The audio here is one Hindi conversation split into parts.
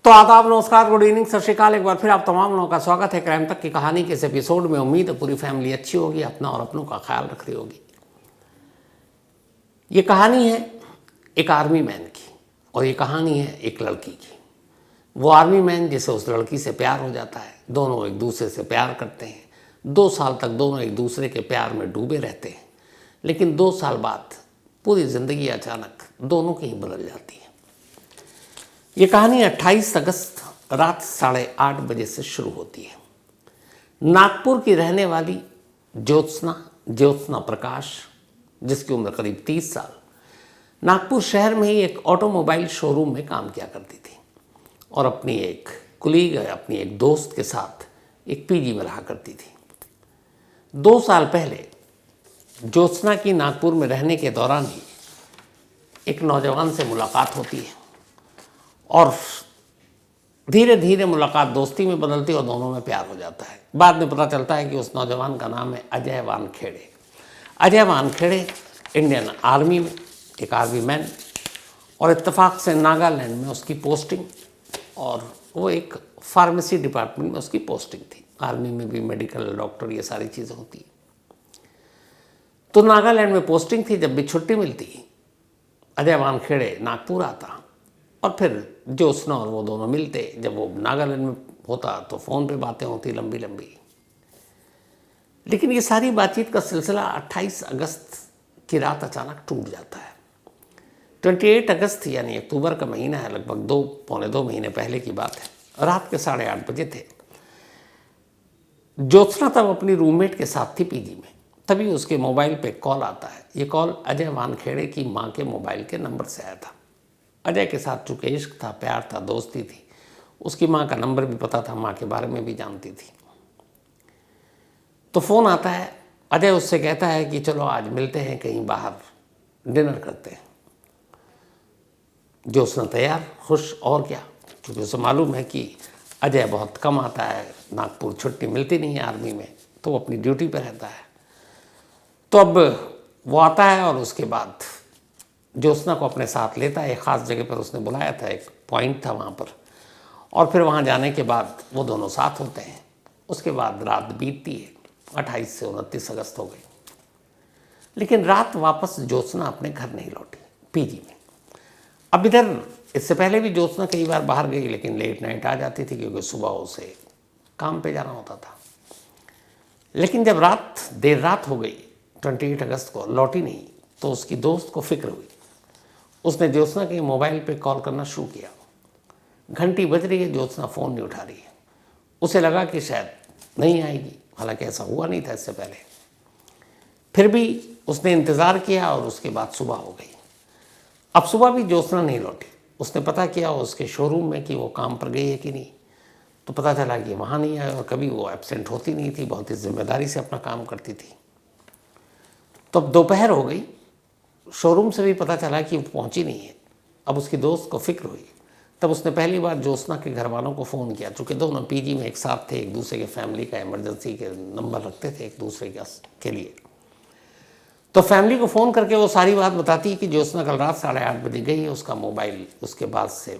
तो आदाब, नमस्कार, गुड इवनिंग, सत श्रीकाल। एक बार फिर आप तमाम लोगों का स्वागत है क्राइम तक की कहानी के इस एपिसोड में। उम्मीद है पूरी फैमिली अच्छी होगी, अपना और अपनों का ख्याल रख रही होगी। ये कहानी है एक आर्मी मैन की और ये कहानी है एक लड़की की। वो आर्मी मैन जिसे उस लड़की से प्यार हो जाता है, दोनों एक दूसरे से प्यार करते हैं। 2 साल तक दोनों एक दूसरे के प्यार में डूबे रहते हैं, लेकिन 2 साल बाद पूरी ज़िंदगी अचानक दोनों की ही बदल जाती है। ये कहानी 28 अगस्त रात 8:30 बजे से शुरू होती है। नागपुर की रहने वाली ज्योत्सना प्रकाश, जिसकी उम्र करीब 30 साल, नागपुर शहर में ही एक ऑटोमोबाइल शोरूम में काम किया करती थी और अपनी एक दोस्त के साथ एक पीजी में रहा करती थी। 2 साल पहले ज्योत्सना की नागपुर में रहने के दौरान ही एक नौजवान से मुलाकात होती है और धीरे धीरे मुलाकात दोस्ती में बदलती और दोनों में प्यार हो जाता है। बाद में पता चलता है कि उस नौजवान का नाम है अजय वानखेड़े। अजय वानखेड़े इंडियन आर्मी में एक आर्मी मैन, और इत्तेफाक से नागालैंड में उसकी पोस्टिंग, और वो एक फार्मेसी डिपार्टमेंट में उसकी पोस्टिंग थी। आर्मी में भी मेडिकल, डॉक्टर, ये सारी चीज़ें होती हैं। तो नागालैंड में पोस्टिंग थी। जब भी छुट्टी मिलती, अजय वानखेड़े नागपुर आता और फिर ज्योत्सना और वो दोनों मिलते। जब वो नागालैंड में होता तो फ़ोन पे बातें होती लंबी लंबी। लेकिन ये सारी बातचीत का सिलसिला 28 अगस्त की रात अचानक टूट जाता है। 28 अगस्त यानी अक्टूबर का महीना है, लगभग 2-पौने 2 महीने पहले की बात है। रात के 8:30 बजे थे। ज्योत्सना तब अपनी रूममेट के साथ थी पीजी में। तभी उसके मोबाइल पे कॉल आता है। ये कॉल अजय वानखेड़े की माँ के मोबाइल के नंबर से आया था। अजय के साथ चूँकि इश्क था, प्यार था, दोस्ती थी, उसकी माँ का नंबर भी पता था, माँ के बारे में भी जानती थी। तो फ़ोन आता है। अजय उससे कहता है कि चलो आज मिलते हैं, कहीं बाहर डिनर करते हैं। ज्योत्सना तैयार, खुश, और क्या, क्योंकि उसे मालूम है कि अजय बहुत कम आता है, नागपुर छुट्टी मिलती नहीं है आर्मी में, तो वो अपनी ड्यूटी पर रहता है। तो अब वो आता है और उसके बाद ज्योत्सना को अपने साथ लेता है। एक ख़ास जगह पर उसने बुलाया था, एक पॉइंट था वहाँ पर, और फिर वहाँ जाने के बाद वो दोनों साथ होते हैं। उसके बाद रात बीतती है। 28 से 29 अगस्त हो गई, लेकिन रात वापस ज्योत्सना अपने घर नहीं लौटी, पीजी में। अब इधर इससे पहले भी ज्योत्सना कई बार बाहर गई, लेकिन लेट नाइट आ जाती थी क्योंकि सुबह उसे काम पे जाना होता था। लेकिन जब देर रात हो गई, 28 अगस्त को लौटी नहीं, तो उसकी दोस्त को फिक्र हुई। उसने ज्योत्सना के मोबाइल पे कॉल करना शुरू किया। घंटी बज रही है, ज्योत्सना फ़ोन नहीं उठा रही है। उसे लगा कि शायद नहीं आएगी, हालांकि ऐसा हुआ नहीं था इससे पहले। फिर भी उसने इंतज़ार किया और उसके बाद सुबह हो गई। अब सुबह भी ज्योत्सना नहीं लौटी। उसने पता किया उसके शोरूम में कि वो काम पर गई है कि नहीं, तो पता चला कि वहाँ नहीं आए, और कभी वो एब्सेंट होती नहीं थी, बहुत ही जिम्मेदारी से अपना काम करती थी। तो अब दोपहर हो गई, शोरूम से भी पता चला कि वो पहुंची नहीं है। अब उसकी दोस्त को फिक्र हुई। तब उसने पहली बार ज्योत्सना के घर वालों को फ़ोन किया। चूँकि दोनों पीजी में एक साथ थे, एक दूसरे के फैमिली का इमरजेंसी के नंबर रखते थे एक दूसरे के लिए। तो फैमिली को फ़ोन करके वो सारी बात बताती कि ज्योत्सना कल रात 8:30 बजे गई है, उसका मोबाइल उसके बाद से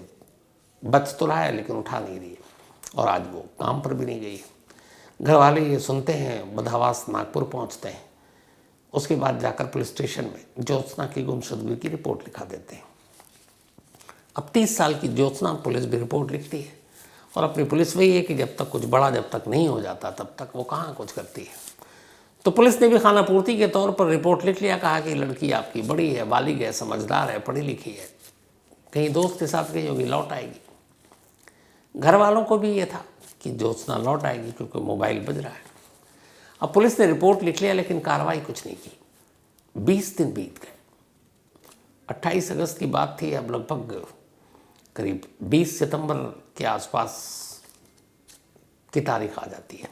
बच तो रहा है लेकिन उठा नहीं रही है, और आज वो काम पर भी नहीं गई है। घर वाले ये सुनते हैं, बदहवास नागपुर पहुँचते हैं। उसके बाद जाकर पुलिस स्टेशन में ज्योत्सना की गुमशुदगी की रिपोर्ट लिखा देते हैं। अब 30 साल की ज्योत्सना पुलिस भी रिपोर्ट लिखती है, और अपनी पुलिस वही है कि जब तक कुछ बड़ा जब तक नहीं हो जाता तब तक वो कहाँ कुछ करती है। तो पुलिस ने भी खानापूर्ति के तौर पर रिपोर्ट लिख लिया। कहा कि लड़की आपकी बड़ी है, बालिग है, समझदार है, पढ़ी लिखी है, कहीं दोस्त के साथ गई होगी, लौट आएगी। घर वालों को भी ये था कि ज्योत्सना लौट आएगी क्योंकि मोबाइल बज रहा है। अब पुलिस ने रिपोर्ट लिख लिया, लेकिन कार्रवाई कुछ नहीं की। 20 दिन बीत गए। 28 अगस्त की बात थी। अब लगभग करीब 20 सितंबर के आसपास की तारीख आ जाती है,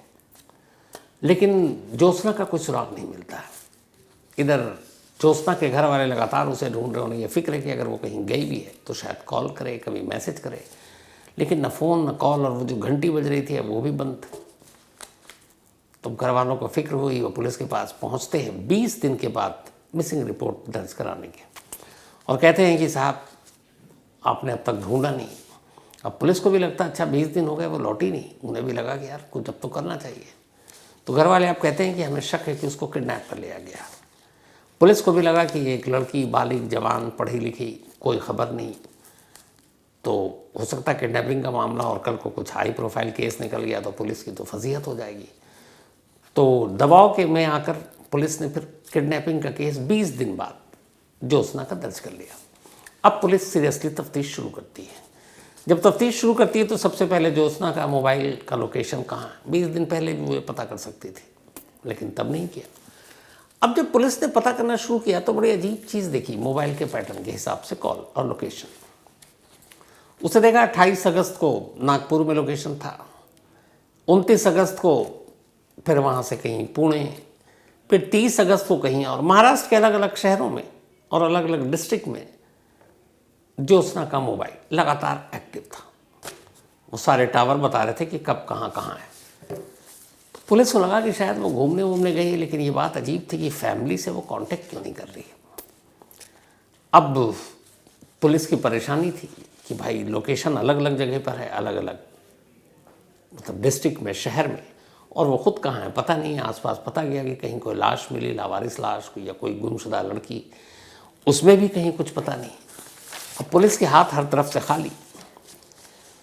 लेकिन ज्योत्सना का कोई सुराग नहीं मिलता है। इधर ज्योत्सना के घर वाले लगातार उसे ढूंढ रहे। उन्हें ये फिक्र है कि अगर वो कहीं गई भी है तो शायद कॉल करे, कभी मैसेज करे, लेकिन न फ़ोन न कॉल, और वो जो घंटी बज रही थी वो भी बंद। तो घर वालों को फिक्र हुई, वो पुलिस के पास पहुंचते हैं 20 दिन के बाद मिसिंग रिपोर्ट दर्ज कराने के, और कहते हैं कि साहब आपने अब तक ढूंढा नहीं, अब पुलिस को भी लगता है अच्छा 20 दिन हो गए वो लौटी नहीं, उन्हें भी लगा कि यार कुछ अब तो करना चाहिए। तो घर वाले आप कहते हैं कि हमें शक है कि उसको किडनैप कर लिया गया। पुलिस को भी लगा कि एक लड़की बालिग जवान पढ़ी लिखी, कोई खबर नहीं, तो हो सकता है किडनैपिंग का मामला और कल को कुछ हाई प्रोफाइल केस निकल गया तो पुलिस की तो फजीहत हो जाएगी। तो दबाव के में आकर पुलिस ने फिर किडनैपिंग का केस 20 दिन बाद ज्योत्सना का दर्ज कर लिया। अब पुलिस सीरियसली तफ्तीश शुरू करती है। जब तफ्तीश शुरू करती है तो सबसे पहले ज्योत्सना का मोबाइल का लोकेशन कहाँ है, 20 दिन पहले भी वो पता कर सकती थी, लेकिन तब नहीं किया। अब जब पुलिस ने पता करना शुरू किया तो बड़ी अजीब चीज़ देखी। मोबाइल के पैटर्न के हिसाब से कॉल और लोकेशन, उसे देखा 28 अगस्त को नागपुर में लोकेशन था, 29 अगस्त को फिर वहाँ से कहीं पुणे, फिर 30 अगस्त को कहीं और। महाराष्ट्र के अलग अलग शहरों में और अलग अलग डिस्ट्रिक्ट में ज्योत्सना का मोबाइल लगातार एक्टिव था। वो सारे टावर बता रहे थे कि कब कहाँ कहाँ है। तो पुलिस को लगा कि शायद वो घूमने वूमने गई, लेकिन ये बात अजीब थी कि फैमिली से वो कांटेक्ट क्यों नहीं कर रही है। अब पुलिस की परेशानी थी कि भाई लोकेशन अलग अलग जगह पर है, अलग अलग मतलब डिस्ट्रिक्ट में, शहर में, और वो खुद कहाँ है पता नहीं है। आसपास पता गया कि कहीं कोई लाश मिली, लावारिस लाश, या कोई गुमशुदा लड़की, उसमें भी कहीं कुछ पता नहीं। अब पुलिस के हाथ हर तरफ से खाली,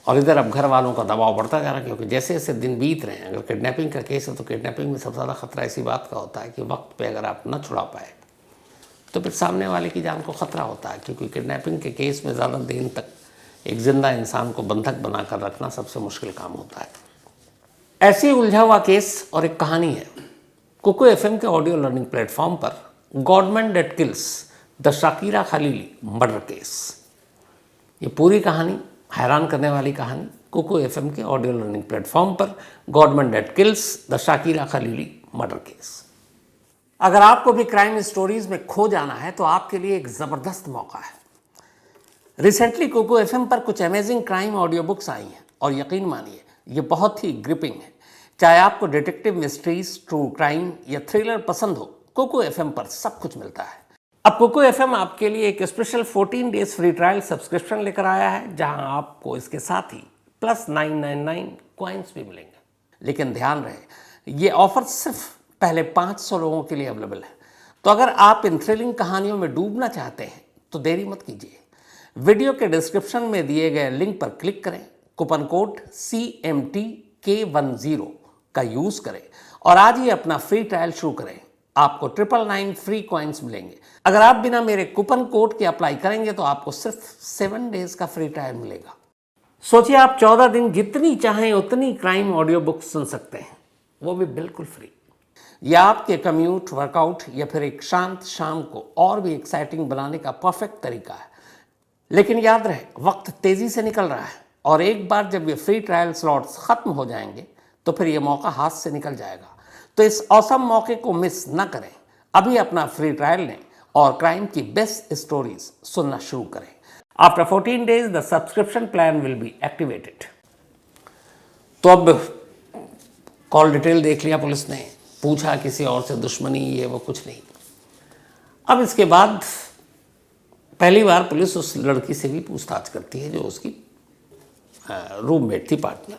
और इधर अब घर वालों का दबाव बढ़ता जा रहा है, क्योंकि जैसे जैसे दिन बीत रहे हैं, अगर किडनैपिंग का केस है तो किडनैपिंग में सबसे ज़्यादा खतरा इसी बात का होता है कि वक्त पे अगर आप न छुड़ा पाए तो फिर सामने वाले की जान को खतरा होता है, क्योंकि किडनैपिंग के केस में ज़्यादा दिन तक एक जिंदा इंसान को बंधक बनाकर रखना सबसे मुश्किल काम होता है। ऐसे ही उलझा हुआ केस और एक कहानी है। कोको एफएम के ऑडियो लर्निंग प्लेटफॉर्म पर government that kills the Shakira Khalili murder case, ये पूरी कहानी हैरान करने वाली कहानी। कोको एफएम के ऑडियो लर्निंग प्लेटफॉर्म पर government that kills the Shakira Khalili murder case. अगर आपको भी क्राइम स्टोरीज में खो जाना है तो आपके लिए एक ज़बरदस्त मौका है। रिसेंटली कोको एफएम पर कुछ amazing crime audio books I हैं, और यकीन मानिए ये बहुत ही ग्रिपिंग है। चाहे आपको डिटेक्टिव मिस्ट्रीज, ट्रू क्राइम या थ्रिलर पसंद हो, कोको एफएम पर सब कुछ मिलता है। अब कोको एफएम आपके लिए एक special 14 days free trial subscription लेकर आया है, जहां आपको इसके साथ ही प्लस 999 कॉइन्स भी मिलेंगे। लेकिन ध्यान रहे, ये ऑफर सिर्फ पहले 500 लोगों के लिए अवेलेबल है। तो अगर आप इन थ्रिलिंग कहानियों में डूबना चाहते हैं तो देरी मत कीजिए। वीडियो के डिस्क्रिप्शन में दिए गए लिंक पर क्लिक करें, कूपन कोड CMTK10 का यूज़ करें और आज ही अपना फ्री ट्रायल शुरू करें। आपको 999 फ्री कॉइन्स मिलेंगे। अगर आप बिना मेरे कूपन कोड के अप्लाई करेंगे तो आपको सिर्फ 7 डेज का फ्री ट्रायल मिलेगा। सोचिए, आप 14 दिन जितनी चाहें उतनी क्राइम ऑडियो बुक सुन सकते हैं, वो भी बिल्कुल फ्री। यह आपके कम्यूट, वर्कआउट या फिर एक शांत शाम को और भी एक्साइटिंग बनाने का परफेक्ट तरीका है। लेकिन याद रहे, वक्त तेजी से निकल रहा है और एक बार जब ये फ्री ट्रायल स्लॉट्स खत्म हो जाएंगे तो फिर ये मौका हाथ से निकल जाएगा। तो इस औसम मौके को मिस न करें। अभी अपना फ्री ट्रायल लें और क्राइम की बेस्ट स्टोरीज सुनना शुरू करें। After 14 days the subscription plan will be activated. तो अब कॉल डिटेल देख लिया पुलिस ने, पूछा किसी और से दुश्मनी ये वो कुछ नहीं। अब इसके बाद पहली बार पुलिस उस लड़की से भी पूछताछ करती है जो उसकी रूममेट थी, पार्टनर।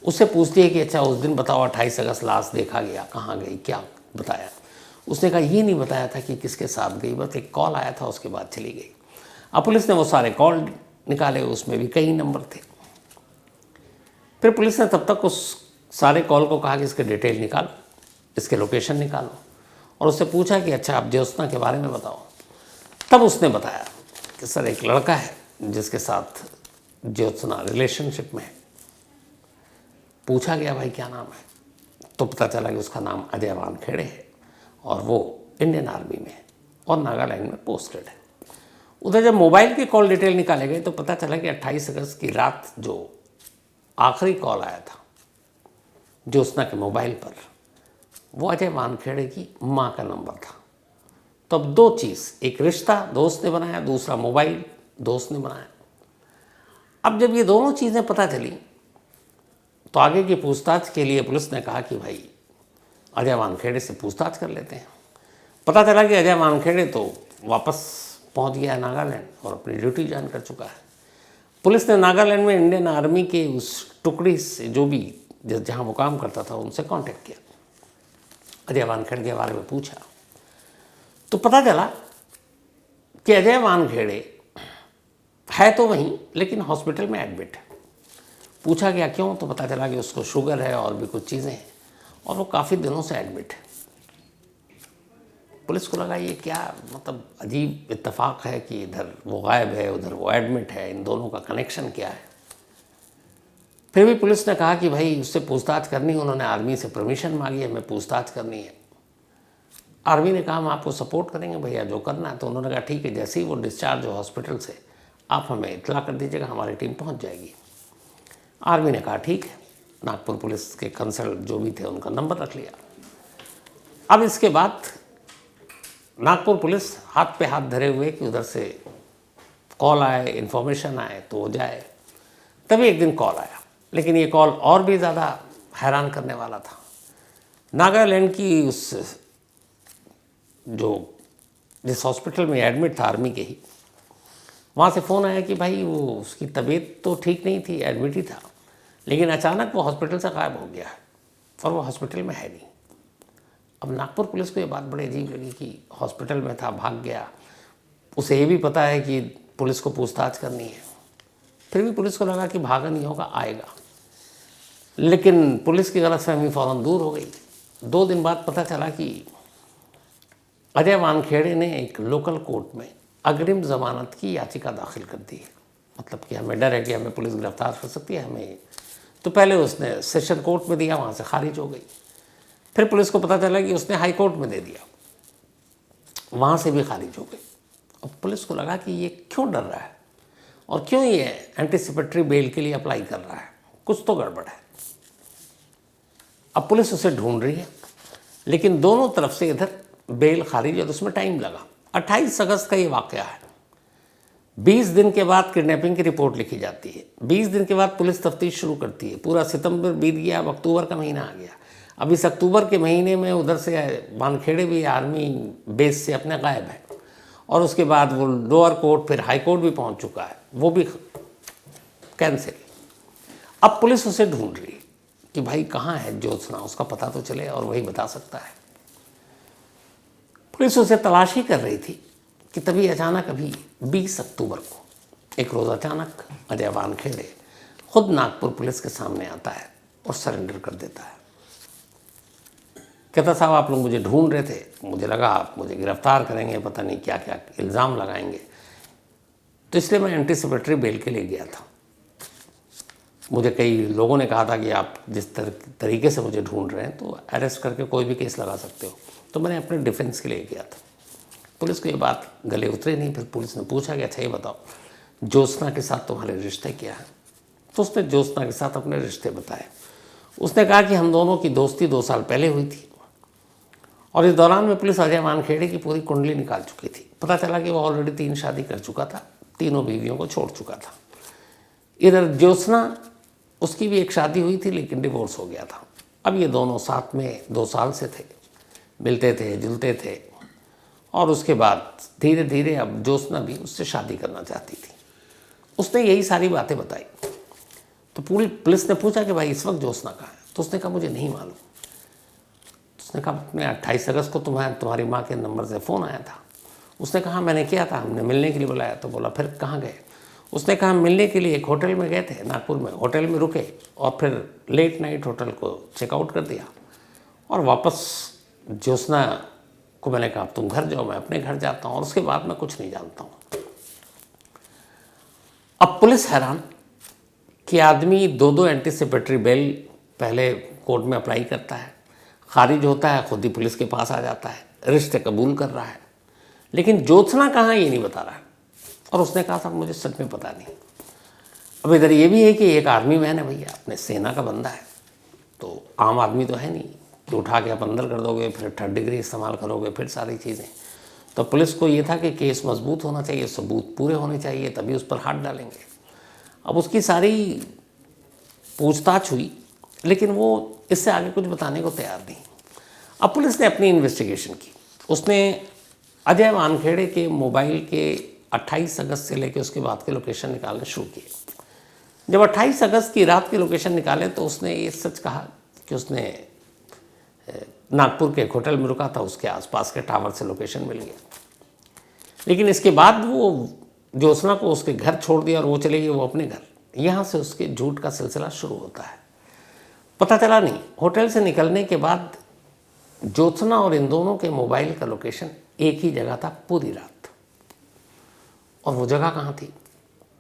उससे पूछती है कि अच्छा उस दिन बताओ 28 अगस्त लाश देखा गया, कहाँ गई, क्या बताया। उसने कहा ये नहीं बताया था कि किसके साथ गई, बस एक कॉल आया था उसके बाद चली गई। अब पुलिस ने वो सारे कॉल निकाले, उसमें भी कई नंबर थे। फिर पुलिस ने तब तक उस सारे कॉल को कहा कि इसके डिटेल निकालो, इसके लोकेशन निकालो, और उससे पूछा कि अच्छा आप ज्योत्सना के बारे में बताओ। तब उसने बताया कि सर एक लड़का है जिसके साथ ज्योत्सना रिलेशनशिप में है। पूछा गया भाई क्या नाम है, तो पता चला कि उसका नाम अजय वानखेड़े है और वो इंडियन आर्मी में है और नागालैंड में पोस्टेड है। उधर जब मोबाइल की कॉल डिटेल निकाले गए तो पता चला कि 28 अगस्त की रात जो आखिरी कॉल आया था ज्योत्सना के मोबाइल पर, वो अजय वानखेड़े की माँ का नंबर था। तो अब दो चीज़, एक रिश्ता दोस्त ने बनाया, दूसरा मोबाइल दोस्त ने बनाया। अब जब ये दोनों चीज़ें पता चली तो आगे की पूछताछ के लिए पुलिस ने कहा कि भाई अजय वानखेड़े से पूछताछ कर लेते हैं। पता चला कि अजय वानखेड़े तो वापस पहुंच गया है नागालैंड और अपनी ड्यूटी ज्वाइन कर चुका है। पुलिस ने नागालैंड में इंडियन आर्मी के उस टुकड़ी से जो भी जहाँ वो काम करता था उनसे कांटेक्ट किया, अजय वानखेड़े के बारे में पूछा, तो पता चला कि अजय वानखेड़े है तो वहीं लेकिन हॉस्पिटल में एडमिट है। पूछा गया क्यों, तो पता चला कि उसको शुगर है और भी कुछ चीज़ें हैं और वो काफ़ी दिनों से एडमिट है। पुलिस को लगा ये क्या मतलब अजीब इत्तेफाक है कि इधर वो गायब है उधर वो एडमिट है, इन दोनों का कनेक्शन क्या है। फिर भी पुलिस ने कहा कि भाई उससे पूछताछ करनी है, उन्होंने आर्मी से परमिशन मांगी, हमें पूछताछ करनी है। आर्मी ने कहा हम आपको सपोर्ट करेंगे भैया जो करना है। तो उन्होंने कहा ठीक है, जैसे ही वो डिस्चार्ज हो हॉस्पिटल से आप हमें इत्तला कर दीजिएगा, हमारी टीम पहुंच जाएगी। आर्मी ने कहा ठीक है, नागपुर पुलिस के कंसल्ट जो भी थे उनका नंबर रख लिया। अब इसके बाद नागपुर पुलिस हाथ पे हाथ धरे हुए कि उधर से कॉल आए, इन्फॉर्मेशन आए तो हो जाए। तभी एक दिन कॉल आया, लेकिन ये कॉल और भी ज़्यादा हैरान करने वाला था। नागालैंड की उस जिस हॉस्पिटल में एडमिट था आर्मी के ही, वहाँ से फ़ोन आया कि भाई वो उसकी तबीयत तो ठीक नहीं थी, एडमिट ही था, लेकिन अचानक वो हॉस्पिटल से गायब हो गया है और वो हॉस्पिटल में है नहीं। अब नागपुर पुलिस को ये बात बड़ी अजीब लगी कि हॉस्पिटल में था, भाग गया, उसे ये भी पता है कि पुलिस को पूछताछ करनी है। फिर भी पुलिस को लगा कि भागा नहीं होगा, आएगा। लेकिन पुलिस की गलतफहमी फ़ौरन दूर हो गई। 2 दिन बाद पता चला कि अजय वानखेड़े ने एक लोकल कोर्ट में अग्रिम ज़मानत की याचिका दाखिल कर दी है। मतलब कि हमें डर है कि हमें पुलिस गिरफ्तार कर सकती है, हमें। तो पहले उसने सेशन कोर्ट में दिया, वहाँ से खारिज हो गई। फिर पुलिस को पता चला कि उसने हाई कोर्ट में दे दिया, वहाँ से भी खारिज हो गई। अब पुलिस को लगा कि ये क्यों डर रहा है और क्यों ये एंटीसिपेटरी बेल के लिए अप्लाई कर रहा है, कुछ तो गड़बड़ है। अब पुलिस उसे ढूंढ रही है, लेकिन दोनों तरफ से इधर बेल खारिज और उसमें टाइम लगा। 28 अगस्त का ये वाक़या है। 20 दिन के बाद किडनैपिंग की रिपोर्ट लिखी जाती है। 20 दिन के बाद पुलिस तफ्तीश शुरू करती है। पूरा सितंबर बीत गया, अब अक्टूबर का महीना आ गया। अब इस अक्टूबर के महीने में उधर से वानखेड़े भी आर्मी बेस से अपने गायब है और उसके बाद वो लोअर कोर्ट फिर हाई कोर्ट भी पहुंच चुका है, वो भी कैंसिल। अब पुलिस उसे ढूंढ रही है कि भाई कहाँ है ज्योत्सना, उसका पता तो चले और वही बता सकता है। पुलिस उसे तलाशी कर रही थी कि तभी अचानक अभी 20 अक्टूबर को एक रोज़ अचानक अजय वानखेड़े खुद नागपुर पुलिस के सामने आता है और सरेंडर कर देता है। कहता साहब आप लोग मुझे ढूंढ रहे थे, मुझे लगा आप मुझे गिरफ्तार करेंगे, पता नहीं क्या क्या इल्ज़ाम लगाएंगे, तो इसलिए मैं एंटीसिपेटरी बेल के लिए गया था। मुझे कई लोगों ने कहा था कि आप जिस तरीके से मुझे ढूंढ रहे हैं तो अरेस्ट करके कोई भी केस लगा सकते हो, तो मैंने अपने डिफेंस के लिए गया था। पुलिस को ये बात गले उतरी नहीं। फिर पुलिस ने पूछा कि अच्छा ये बताओ ज्योत्सना के साथ तुम्हारे रिश्ते क्या है। तो उसने ज्योत्सना के साथ अपने रिश्ते बताए। उसने कहा कि हम दोनों की दोस्ती 2 साल पहले हुई थी और इस दौरान में पुलिस अजय वानखेड़े की पूरी कुंडली निकाल चुकी थी। पता चला कि वो ऑलरेडी 3 शादी कर चुका था, तीनों बीवियों को छोड़ चुका था। इधर ज्योत्सना, उसकी भी एक शादी हुई थी लेकिन डिवोर्स हो गया था। अब ये दोनों साथ में 2 साल से थे, मिलते थे, जुलते थे और उसके बाद धीरे धीरे अब ज्योत्सना भी उससे शादी करना चाहती थी। उसने यही सारी बातें बताई। तो पूरी पुलिस ने पूछा कि भाई इस वक्त ज्योत्सना कहाँ है, तो उसने कहा मुझे नहीं मालूम। उसने कहा अपने 28 अगस्त को तुम्हारी माँ के नंबर से फ़ोन आया था। उसने कहा मैंने किया था, हमने मिलने के लिए बुलाया। तो बोला फिर कहाँ गए? उसने कहा मिलने के लिए एक होटल में गए थे नागपुर में, होटल में रुके और फिर लेट नाइट होटल को चेकआउट कर दिया और वापस ज्योत्सना को मैंने कहा तुम घर जाओ, मैं अपने घर जाता हूँ और उसके बाद मैं कुछ नहीं जानता हूँ। अब पुलिस हैरान कि आदमी 2 एंटीसिपेटरी बेल पहले कोर्ट में अप्लाई करता है, खारिज होता है, खुद ही पुलिस के पास आ जाता है, रिश्ते कबूल कर रहा है, लेकिन ज्योत्सना कहाँ ये नहीं बता रहा है। और उसने कहा था मुझे सच में पता नहीं। अब इधर ये भी है कि एक आर्मी मैन है भैया, अपने सेना का बंदा है, तो आम आदमी तो है नहीं कि उठा के आप अंदर कर दोगे, फिर 3rd डिग्री इस्तेमाल करोगे, फिर सारी चीज़ें। तो पुलिस को ये था कि केस मजबूत होना चाहिए, सबूत पूरे होने चाहिए, तभी उस पर हाथ डालेंगे। अब उसकी सारी पूछताछ हुई लेकिन वो इससे आगे कुछ बताने को तैयार नहीं। अब पुलिस ने अपनी इन्वेस्टिगेशन की। उसने अजय वानखेड़े के मोबाइल के 28 अगस्त से लेकर उसके बाद के लोकेशन निकालने शुरू किए। जब 28 अगस्त की रात की लोकेशन निकाले तो उसने ये सच कहा कि उसने नागपुर के एक होटल में रुका था, उसके आसपास के टावर से लोकेशन मिल गया। लेकिन इसके बाद वो ज्योत्सना को उसके घर छोड़ दिया और वो चले गई वो अपने घर। यहाँ से उसके झूठ का सिलसिला शुरू होता है। पता चला नहीं, होटल से निकलने के बाद ज्योत्सना और इन दोनों के मोबाइल का लोकेशन एक ही जगह था पूरी रात। और वो जगह कहाँ थी?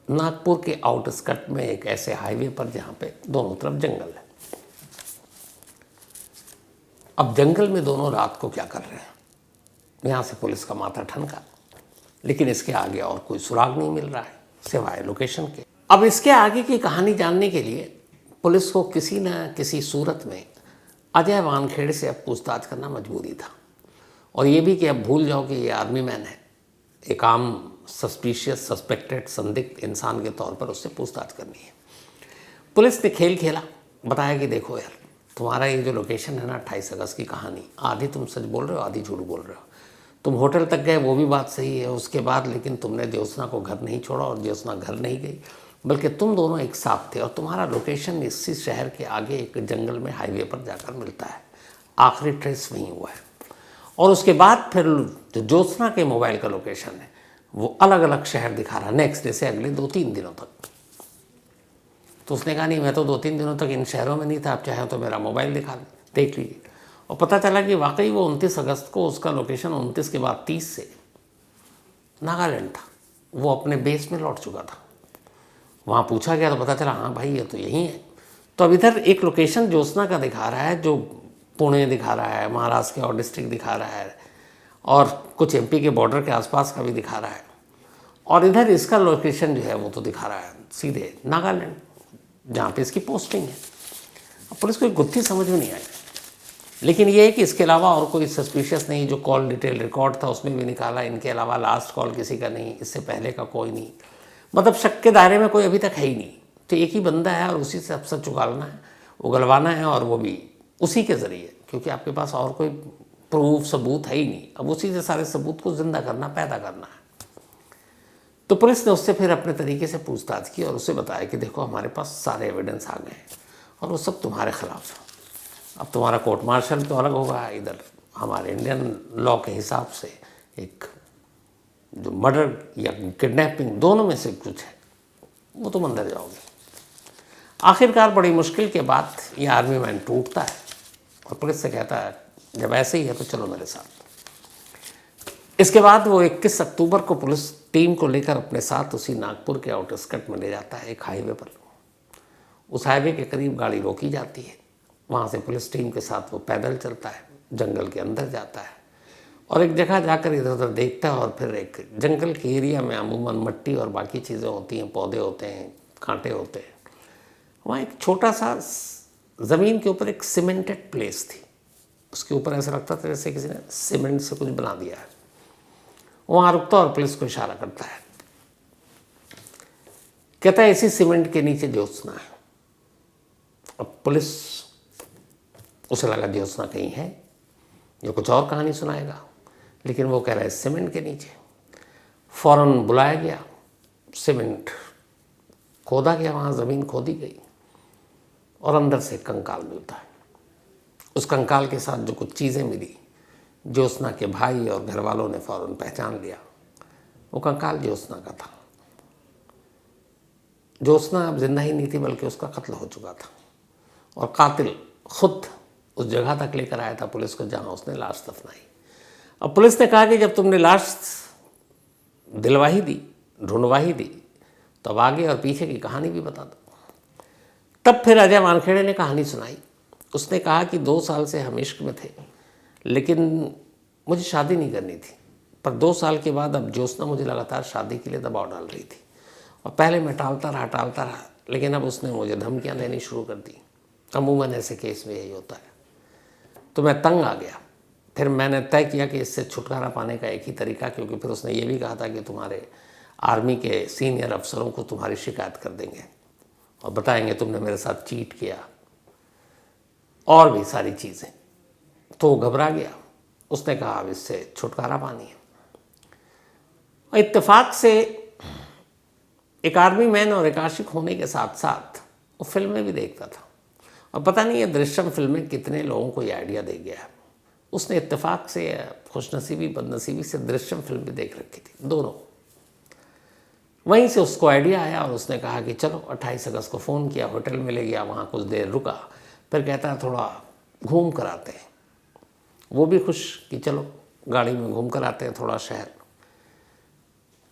नागपुर के आउटस्कर्ट में एक ऐसे हाईवे पर जहाँ पे दोनों तरफ जंगल है। अब जंगल में दोनों रात को क्या कर रहे हैं, यहाँ से पुलिस का माथा ठनका, लेकिन इसके आगे और कोई सुराग नहीं मिल रहा है सिवाय लोकेशन के। अब इसके आगे की कहानी जानने के लिए पुलिस को किसी न किसी सूरत में अजय वानखेड़े से अब पूछताछ करना मजबूरी था। और ये भी कि अब भूल जाओ कि ये आर्मी मैन है, एक आम सस्पिशियस सस्पेक्टेड संदिग्ध इंसान के तौर पर उससे पूछताछ करनी है। पुलिस ने खेल खेला, बताया कि देखो यार, तुम्हारा ये जो लोकेशन है ना 28 अगस्त की कहानी, आधी तुम सच बोल रहे हो आधी झूठ बोल रहे हो। तुम होटल तक गए वो भी बात सही है, उसके बाद लेकिन तुमने ज्योत्सना को घर नहीं छोड़ा और ज्योत्सना घर नहीं गई, बल्कि तुम दोनों एक साथ थे और तुम्हारा लोकेशन इसी शहर के आगे एक जंगल में हाईवे पर जाकर मिलता है। आखिरी ट्रेस वहीं हुआ है। और उसके बाद फिर जो ज्योत्सना के मोबाइल का लोकेशन है वो अलग अलग शहर दिखा रहा नेक्स्ट डे से अगले 2-3 दिनों तक। तो उसने कहा नहीं, मैं तो 2-3 दिनों तक इन शहरों में नहीं था, आप चाहें तो मेरा मोबाइल दिखा देख लीजिए। और पता चला कि वाकई वो 29 अगस्त को उसका लोकेशन 29 के बाद 30 से नागालैंड था। वो अपने बेस में लौट चुका था। वहाँ पूछा गया तो पता चला हाँ भाई ये तो यही है। तो अब इधर एक लोकेशन ज्योत्सना का दिखा रहा है जो पुणे दिखा रहा है, महाराष्ट्र के और डिस्ट्रिक्ट दिखा रहा है, और कुछ एमपी के बॉर्डर के आसपास का भी दिखा रहा है, और इधर इसका लोकेशन जो है वो तो दिखा रहा है सीधे नागालैंड जहाँ पे इसकी पोस्टिंग है। अब पुलिस को एक गुत्थी समझ में नहीं आई, लेकिन ये है कि इसके अलावा और कोई सस्पिशियस नहीं। जो कॉल डिटेल रिकॉर्ड था उसमें भी निकाला, इनके अलावा लास्ट कॉल किसी का नहीं, इससे पहले का कोई नहीं, मतलब शक के दायरे में कोई अभी तक है ही नहीं। तो एक ही बंदा है और उसी से अब सच उगलना है, उगलवाना है, और वो भी उसी के ज़रिए, क्योंकि आपके पास और कोई प्रूफ सबूत है ही नहीं। अब उसी से सारे सबूत को ज़िंदा करना, पैदा करना है। तो पुलिस ने उससे फिर अपने तरीके से पूछताछ की और उसे बताया कि देखो हमारे पास सारे एविडेंस आ गए हैं और वो सब तुम्हारे खिलाफ है। अब तुम्हारा कोर्ट मार्शल तो अलग होगा, इधर हमारे इंडियन लॉ के हिसाब से एक जो मर्डर या किडनैपिंग दोनों में से कुछ है, वो तुम अंदर जाओगे। आखिरकार बड़ी मुश्किल के बाद ये आर्मी मैन टूटता है और पुलिस से कहता है जब ऐसे ही है तो चलो मेरे साथ। इसके बाद वो 21 अक्टूबर को पुलिस टीम को लेकर अपने साथ उसी नागपुर के आउटस्कर्ट में ले जाता है, एक हाईवे पर। उस हाईवे के करीब गाड़ी रोकी जाती है, वहाँ से पुलिस टीम के साथ वो पैदल चलता है, जंगल के अंदर जाता है और एक जगह जाकर इधर उधर देखता है। और फिर एक जंगल के एरिया में अमूमन मिट्टी और बाकी चीज़ें होती हैं, पौधे होते हैं, कांटे होते हैं। वहाँ एक छोटा सा ज़मीन के ऊपर एक सीमेंटेड प्लेस थी, उसके ऊपर ऐसा लगता था जैसे किसी ने सीमेंट से कुछ बना दिया है। वहाँ रुकता और पुलिस को इशारा करता है, कहता है इसी सीमेंट के नीचे ज्योत्सना है। अब पुलिस, उसे लगा ज्योत्सना कहीं है, जो कुछ और कहानी सुनाएगा, लेकिन वो कह रहा है सीमेंट के नीचे। फौरन बुलाया गया, सीमेंट खोदा गया, वहाँ ज़मीन खोदी गई और अंदर से कंकाल मिलता है। उस कंकाल के साथ जो कुछ चीज़ें मिली, ज्योत्सना के भाई और घर वालों ने फौरन पहचान लिया वो कंकाल ज्योत्सना का था। ज्योत्सना अब जिंदा ही नहीं थी, बल्कि उसका कत्ल हो चुका था और कातिल खुद उस जगह तक लेकर आया था पुलिस को जहाँ उसने लाश दफनाई। अब पुलिस ने कहा कि जब तुमने लाश दिलवा ही दी, ढूंढवा ही दी, तो अब आगे और पीछे की कहानी भी बता दो। तब फिर अजय वानखेड़े ने कहानी सुनाई। उसने कहा कि 2 साल से हम इश्क में थे, लेकिन मुझे शादी नहीं करनी थी, पर 2 साल के बाद अब ज्योत्सना मुझे लगातार शादी के लिए दबाव डाल रही थी और पहले मैं टालता रहा, लेकिन अब उसने मुझे धमकियां देनी शुरू कर दी। अमूमन ऐसे केस में यही होता है। तो मैं तंग आ गया। फिर मैंने तय किया कि इससे छुटकारा पाने का एक ही तरीका, क्योंकि फिर उसने ये भी कहा था कि तुम्हारे आर्मी के सीनियर अफसरों को तुम्हारी शिकायत कर देंगे और बताएंगे तुमने मेरे साथ चीट किया और भी सारी चीज़ें। तो वो घबरा गया। उसने कहा अब इससे छुटकारा पानी है। और इत्तेफाक से एक आर्मी मैन और एक आशिक होने के साथ साथ वो फिल्में भी देखता था। और पता नहीं ये दृश्यम फिल्में कितने लोगों को ये आइडिया दे गया। उसने इत्तेफाक से, खुशनसीबी बदनसीबी से दृश्यम फिल्म भी देख रखी थी, दोनों। वहीं से उसको आइडिया आया और उसने कहा कि चलो 28 अगस्त को फ़ोन किया, होटल में ले गया, वहाँ कुछ देर रुका, फिर कहता है थोड़ा घूम कर आते हैं। वो भी खुश कि चलो गाड़ी में घूम कर आते हैं थोड़ा शहर।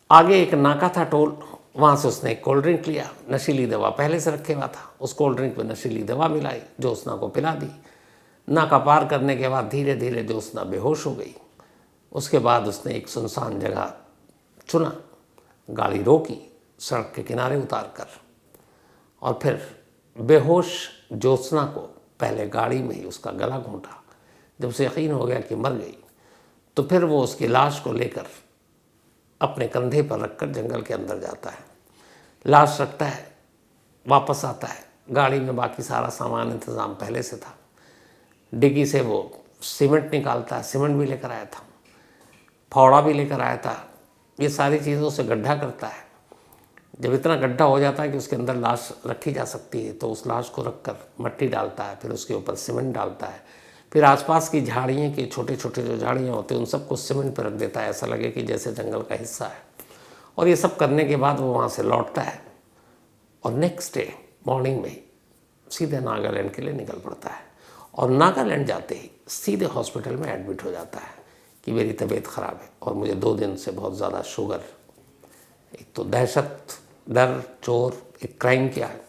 आगे एक नाका था टोल, वहाँ से उसने एक कोल्ड ड्रिंक लिया, नशीली दवा पहले से रखे हुआ था, उस कोल्ड ड्रिंक में नशीली दवा मिलाई, ज्योत्सना को पिला दी। नाका पार करने के बाद धीरे धीरे ज्योत्सना बेहोश हो गई। उसके बाद उसने एक सुनसान जगह चुना, गाड़ी रोकी, सड़क के किनारे उतार कर, और फिर बेहोश ज्योत्सना को पहले गाड़ी में ही उसका गला घोंटा। जब उसे यकीन हो गया कि मर गई, तो फिर वो उसकी लाश को लेकर अपने कंधे पर रखकर जंगल के अंदर जाता है। लाश रखता है, वापस आता है, गाड़ी में बाकी सारा सामान इंतज़ाम पहले से था। डिग्गी से वो सीमेंट निकालता है, सीमेंट भी लेकर आया था, फावड़ा भी लेकर आया था। ये सारी चीज़ों से गड्ढा करता है। जब इतना गड्ढा हो जाता है कि उसके अंदर लाश रखी जा सकती है, तो उस लाश को रखकर मट्टी डालता है, फिर उसके ऊपर सीमेंट डालता है, फिर आसपास की झाड़ियाँ की छोटे छोटे जो झाड़ियाँ होती हैं उन सबको सीमेंट पर रख देता है, ऐसा लगे कि जैसे जंगल का हिस्सा है। और ये सब करने के बाद वो वहाँ से लौटता है और नेक्स्ट डे मॉर्निंग में सीधे नागालैंड के लिए निकल पड़ता है। और नागालैंड जाते ही सीधे हॉस्पिटल में एडमिट हो जाता है कि मेरी तबीयत ख़राब है और मुझे 2 दिन से बहुत ज़्यादा शुगर, एक तो दहशत, डर, चोर, एक क्राइम किया है।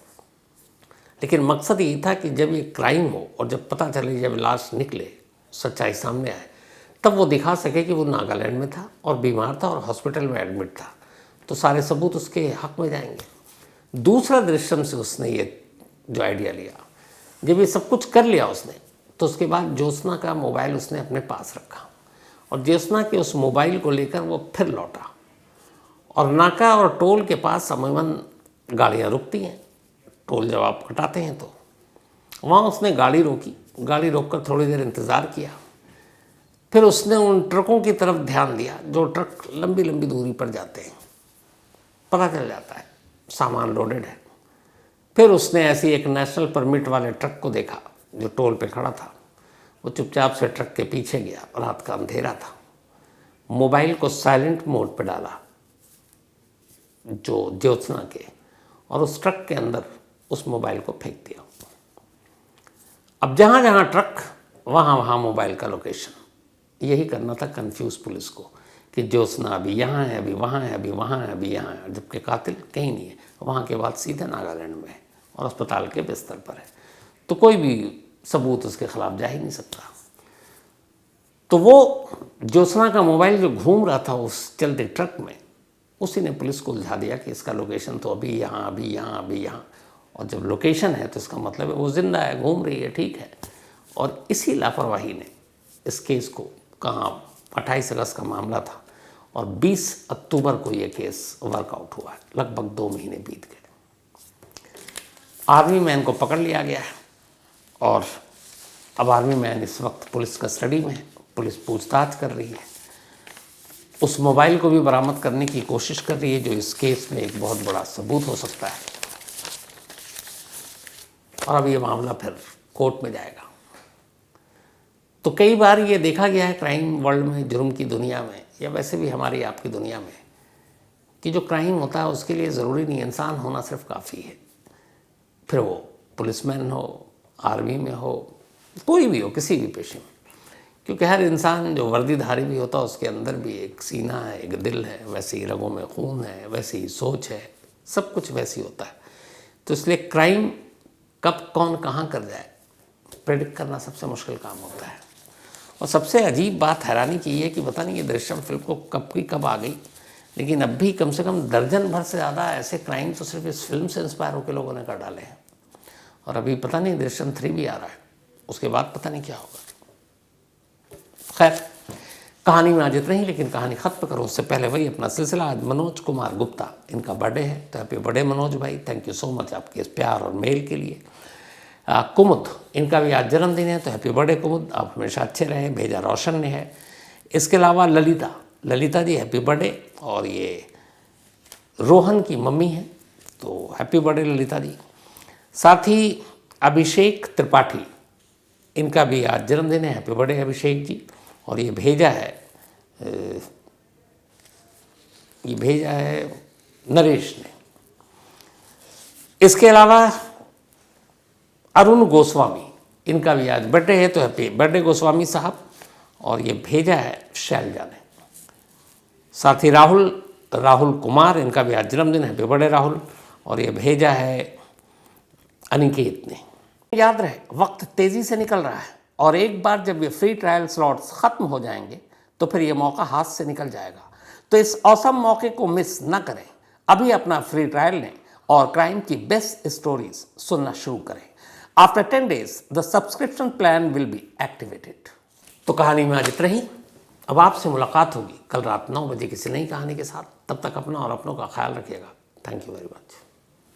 लेकिन मकसद ये था कि जब ये क्राइम हो और जब पता चले, जब लाश निकले, सच्चाई सामने आए, तब वो दिखा सके कि वो नागालैंड में था और बीमार था और हॉस्पिटल में एडमिट था, तो सारे सबूत उसके हक में जाएंगे। दूसरा दृश्यम से उसने ये जो आइडिया लिया, जब ये सब कुछ कर लिया उसने, तो उसके बाद ज्योत्सना का मोबाइल उसने अपने पास रखा और ज्योत्सना के उस मोबाइल को लेकर वो फिर लौटा। और नाका और टोल के पास अमूमन गाड़ियाँ रुकती हैं, टोल जब आप कटाते हैं तो वहाँ उसने गाड़ी रोकी, गाड़ी रोककर थोड़ी देर इंतज़ार किया। फिर उसने उन ट्रकों की तरफ ध्यान दिया जो ट्रक लंबी लंबी दूरी पर जाते हैं, पता चल जाता है सामान लोडेड है। फिर उसने ऐसी एक नेशनल परमिट वाले ट्रक को देखा जो टोल पे खड़ा था। वो चुपचाप से ट्रक के पीछे गया, रात का अंधेरा था, मोबाइल को साइलेंट मोड पे डाला जो ज्योत्सना के, और उस ट्रक के अंदर उस मोबाइल को फेंक दिया। अब जहाँ जहाँ ट्रक, वहाँ वहाँ मोबाइल का लोकेशन। यही करना था कंफ्यूज पुलिस को कि ज्योत्सना अभी यहाँ है, अभी वहाँ है, अभी वहाँ है, अभी यहाँ है, जबकि कातिल कहीं नहीं है। वहाँ के बाद सीधे नागालैंड में है और अस्पताल के बिस्तर पर है, तो कोई भी सबूत उसके खिलाफ जा ही नहीं सकता। तो वो ज्योत्सना का मोबाइल जो घूम रहा था उस चलते ट्रक में, उसी ने पुलिस को उलझा दिया कि इसका लोकेशन तो अभी यहाँ, अभी यहाँ, अभी यहाँ। और जब लोकेशन है तो इसका मतलब है वो जिंदा है, घूम रही है, ठीक है। और इसी लापरवाही ने इस केस को, कहाँ 28 अगस्त का मामला था और 20 अक्टूबर को ये केस वर्कआउट हुआ है। लगभग 2 महीने बीत गए। आर्मी मैन को पकड़ लिया गया है और अब आर्मी मैन इस वक्त पुलिस कस्टडी में है। पुलिस पूछताछ कर रही है, उस मोबाइल को भी बरामद करने की कोशिश कर रही है जो इस केस में एक बहुत बड़ा सबूत हो सकता है। और अब ये मामला फिर कोर्ट में जाएगा। तो कई बार ये देखा गया है क्राइम वर्ल्ड में, जुर्म की दुनिया में, या वैसे भी हमारी आपकी दुनिया में, कि जो क्राइम होता है उसके लिए ज़रूरी नहीं इंसान होना सिर्फ काफ़ी है। फिर वो पुलिसमैन हो, आर्मी में हो, कोई भी हो, किसी भी पेशे में, क्योंकि हर इंसान जो वर्दीधारी भी होता है उसके अंदर भी एक सीना है, एक दिल है, वैसे ही रगों में खून है, वैसी ही सोच है, सब कुछ वैसे ही होता है। तो इसलिए क्राइम कब कौन कहाँ कर जाए प्रेडिक्ट करना सबसे मुश्किल काम होता है। और सबसे अजीब बात, हैरानी की है कि पता नहीं ये दृश्यम फिल्म को कब की कब आ गई, लेकिन अब भी कम से कम दर्जन भर से ज़्यादा ऐसे क्राइम तो सिर्फ इस फिल्म से इंस्पायर होकर लोगों ने कर डाले हैं। और अभी पता नहीं दृश्यम 3 भी आ रहा है, उसके बाद पता नहीं क्या होगा। खैर, कहानी में आज इतना ही, लेकिन कहानी ख़त्म करूँ उससे पहले वही अपना सिलसिला। आज मनोज कुमार गुप्ता, इनका बर्थडे है, तो हैप्पी बर्थडे मनोज भाई। थैंक यू सो मच आपके इस प्यार और मेल के लिए। कुमुद, इनका भी आज जन्मदिन है, तो हैप्पी बर्थडे कुमुद, आप हमेशा अच्छे रहें, भेजा रोशन ने है। इसके अलावा ललिता जी हैप्पी बर्थडे, और ये रोहन की मम्मी है, तो हैप्पी बर्थडे ललिता जी। साथ ही अभिषेक त्रिपाठी, इनका भी आज जन्मदिन है, हैप्पी बर्थडे अभिषेक जी। और ये भेजा है नरेश ने। इसके अलावा अरुण गोस्वामी, इनका भी आज बर्थडे है, तो हैप्पी बर्थडे गोस्वामी साहब। और ये भेजा है शैलजा ने। साथ ही राहुल कुमार, इनका भी आज जन्मदिन है, हैप्पी बर्थडे राहुल। और ये भेजा है अनिकेत ने। याद रहे, वक्त तेज़ी से निकल रहा है और एक बार जब ये फ्री ट्रायल स्लॉट्स ख़त्म हो जाएंगे तो फिर ये मौका हाथ से निकल जाएगा। तो इस औसम मौके को मिस न करें। अभी अपना फ्री ट्रायल लें और क्राइम की बेस्ट स्टोरीज सुनना शुरू करें। After 10 days the subscription plan will be activated. तो कहानी में आज इतना ही। अब आपसे मुलाकात होगी कल रात 9 बजे किसी नई कहानी के साथ। तब तक अपना और अपनों का ख्याल रखिएगा। Thank you very much.